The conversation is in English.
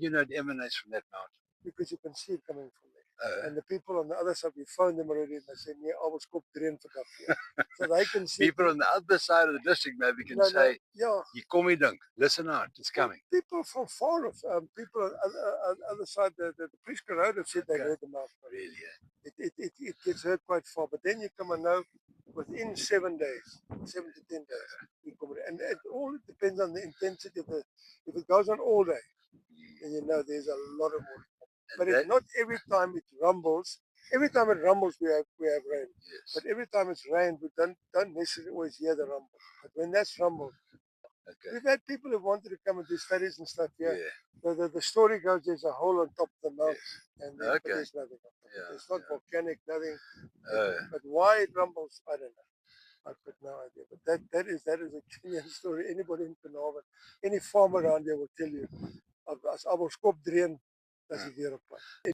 You know it emanates from that mountain. because you can see it coming from there. Uh, And the people on the other side, we phoned them already and they said, nee, I will skop dreen vir kafee. So they can see people on the other side of the district maybe can say, yeah. "You call me dunk. Listen out, it's coming." People from far off, people on the other side, the Prieska Road have said they Okay. heard the mouth. Really? Yeah. It gets heard quite far, but then you come and know within 7 days, 7 to 10 days, you come and it all depends on the intensity of the. If it goes on all day, then you know there's a lot of water. And But it's not every time it rumbles. Every time it rumbles, we have rain. yes. But every time it's rain, we don't necessarily always hear the rumble. But when that's rumble, Okay. we've had people who wanted to come and do studies and stuff here. Yeah. The story goes there's a hole on top of the mountain, Yes. and then, but there's nothing on top. Yeah, It's not volcanic, nothing. Uh, But why it rumbles, I don't know. I've got no idea. But that is a Kenyan story. Anybody in Carnarvon, any farmer around there will tell you. As I will skop dreen, as die weer op pad.